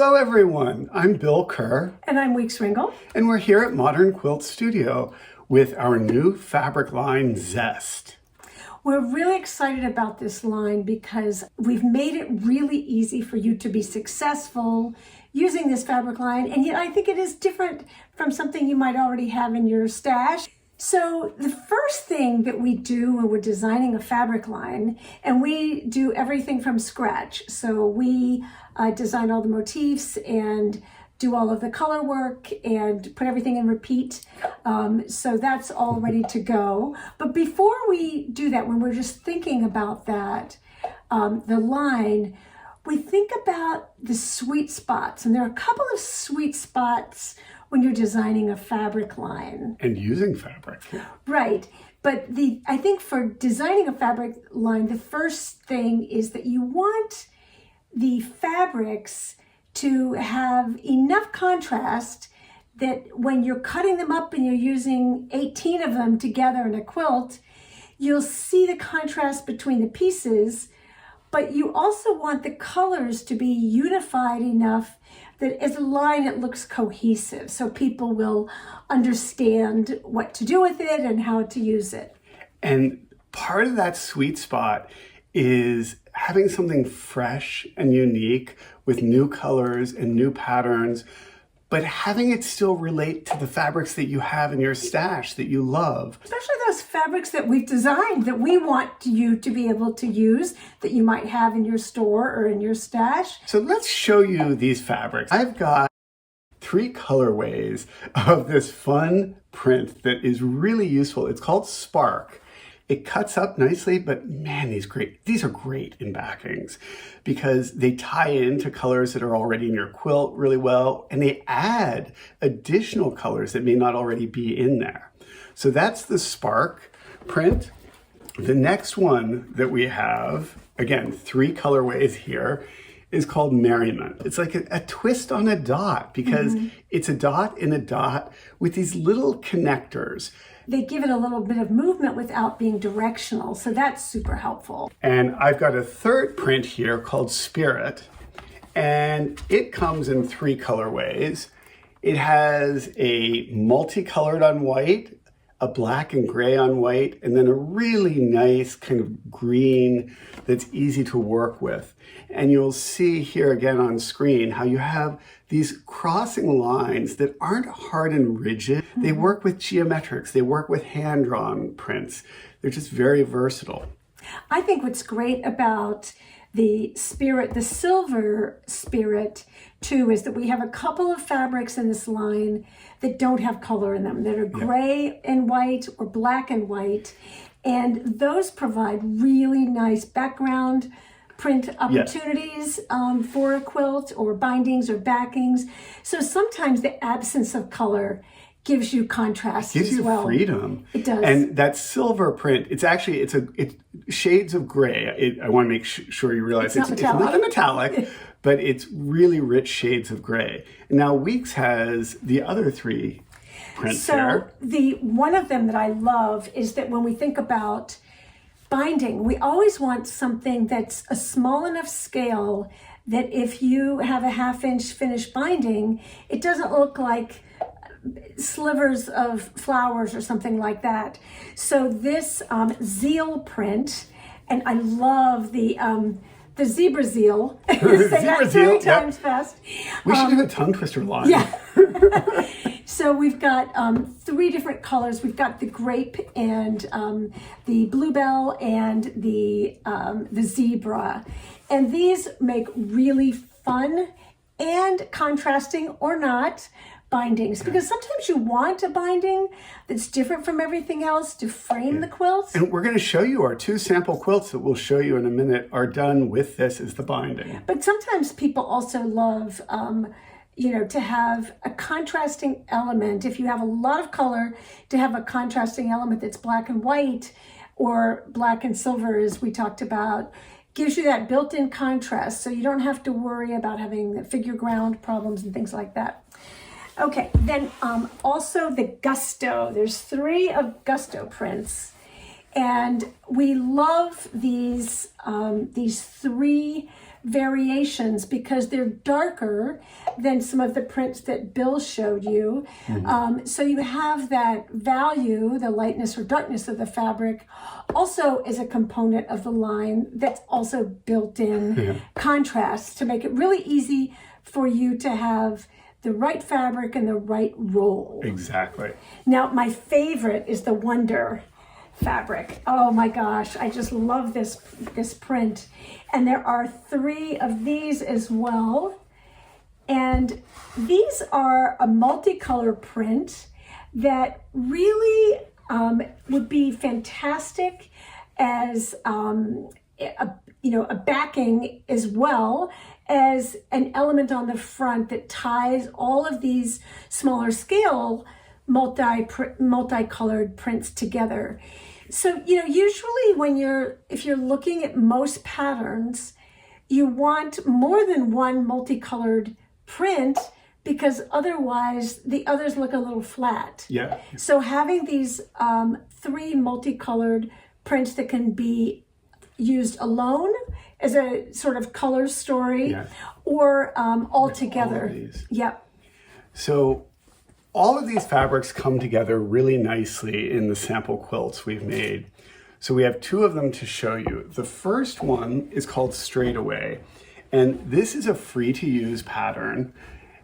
Hello everyone, I'm Bill Kerr. And I'm Weeks Ringel. And we're here at Modern Quilt Studio with our new fabric line, Zest. We're really excited about this line because we've made it really easy for you to be successful using this fabric line, and yet I think it is different from something you might already have in your stash. So the first thing that we do when we're designing a fabric line, and we do everything from scratch. So we design all the motifs and do all of the color work and put everything in repeat. So that's all ready to go. But before we do that, when we're just thinking about that, the line, we think about the sweet spots. And there are a couple of sweet spots when you're designing a fabric line. And using fabric. Right. But I think for designing a fabric line, the first thing is that you want the fabrics to have enough contrast that when you're cutting them up and you're using 18 of them together in a quilt, you'll see the contrast between the pieces, but you also want the colors to be unified enough that as a line it looks cohesive, so people will understand what to do with it and how to use it. And part of that sweet spot is having something fresh and unique with new colors and new patterns, but having it still relate to the fabrics that you have in your stash that you love. Especially those fabrics that we've designed that we want you to be able to use, that you might have in your store or in your stash. So let's show you these fabrics. I've got 3 colorways of this fun print that is really useful. It's called Spark. It cuts up nicely, but man, these are great in backings because they tie into colors that are already in your quilt really well, and they add additional colors that may not already be in there. So that's the Spark print. The next one that we have, again, 3 colorways here, is called Merriment. It's like a twist on a dot because it's a dot in a dot with these little connectors. They give it a little bit of movement without being directional, so that's super helpful. And I've got a third print here called Spirit, and it comes in 3 colorways. It has a multicolored on white, a black and gray on white, and then a really nice kind of green that's easy to work with. And you'll see here again on screen how you have these crossing lines that aren't hard and rigid. They work with geometrics, they work with hand-drawn prints. They're just very versatile. I think what's great about the Spirit, the silver Spirit too, is that we have a couple of fabrics in this line that don't have color in them, that are gray and white or black and white. And those provide really nice background print opportunities for a quilt or bindings or backings. So sometimes the absence of color gives you contrast gives as you well. Freedom. It does. And that silver print, it's shades of gray. I want to make sure you realize it's not a metallic, but it's really rich shades of gray. Now Weeks has the other 3 prints here. So one of them that I love is that when we think about binding, we always want something that's a small enough scale that if you have a 1/2-inch finished binding, it doesn't look like slivers of flowers or something like that. So this Zeal print, and I love the zebra zeal. Say that 3 times fast. We should do a tongue twister line. Yeah. So we've got 3 different colors. We've got the grape and the bluebell and the zebra. And these make really fun and contrasting or not bindings, because sometimes you want a binding that's different from everything else to frame the quilts. And we're going to show you our 2 sample quilts that we'll show you in a minute are done with this as the binding. But sometimes people also love to have a contrasting element. If you have a lot of color, to have a contrasting element that's black and white or black and silver, as we talked about, gives you that built-in contrast, so you don't have to worry about having the figure ground problems and things like that. Okay, then also the Gusto. There's 3 of Gusto prints, and we love these 3 variations because they're darker than some of the prints that Bill showed you. So you have that value, the lightness or darkness of the fabric, also as a component of the line that's also built in contrast to make it really easy for you to have the right fabric and the right roll. Exactly. Now, my favorite is the Wonder fabric. Oh my gosh, I just love this print. And there are 3 of these as well. And these are a multicolor print that really would be fantastic as a backing, as well as an element on the front that ties all of these smaller scale multicolored prints together. So, usually if you're looking at most patterns, you want more than one multicolored print because otherwise the others look a little flat. Yeah. So having these 3 multicolored prints that can be used alone as a sort of color story or all together. Yep. So all of these fabrics come together really nicely in the sample quilts we've made. So we have 2 of them to show you. The first one is called Straightaway, and this is a free to use pattern,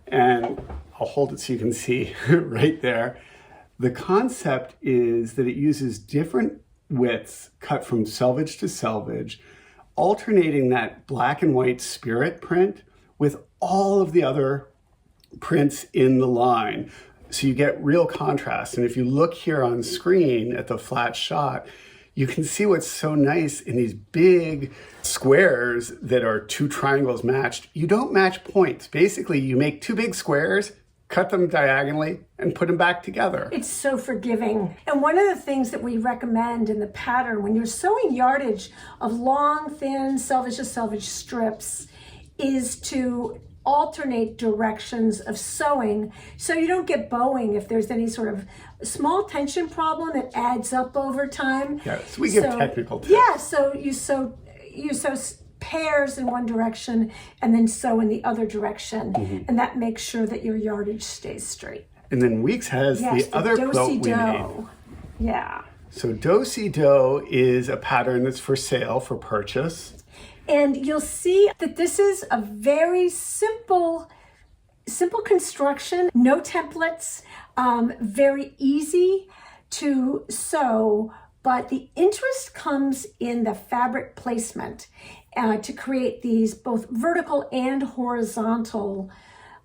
and I'll hold it so you can see right there. The concept is that it uses different widths cut from selvage to selvage, alternating that black and white spirit print with all of the other prints in the line. So you get real contrast. And if you look here on screen at the flat shot, you can see what's so nice in these big squares that are 2 triangles matched. You don't match points. Basically, you make 2 big squares, cut them diagonally, and put them back together. It's so forgiving. And one of the things that we recommend in the pattern when you're sewing yardage of long, thin, selvage to selvage strips is to alternate directions of sewing so you don't get bowing if there's any sort of small tension problem that adds up over time. Yes, we give technical tips. Yeah, so you sew pairs in one direction and then sew in the other direction, and that makes sure that your yardage stays straight. And then Weeks has the other quilt we made. Yeah. So Do-Si-Do is a pattern that's for sale, for purchase. And you'll see that this is a very simple construction, no templates, very easy to sew, but the interest comes in the fabric placement to create these both vertical and horizontal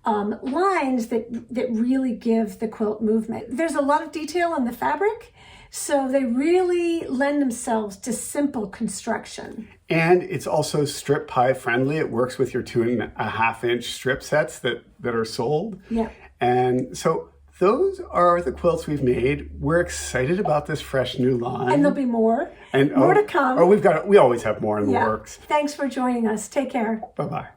lines that really give the quilt movement. There's a lot of detail in the fabric, so they really lend themselves to simple construction. And it's also strip pie friendly. It works with your 2.5-inch strip sets that are sold. Yeah. And so those are the quilts we've made. We're excited about this fresh new line. And there'll be more. And more to come. We always have more in the works. Thanks for joining us. Take care. Bye-bye.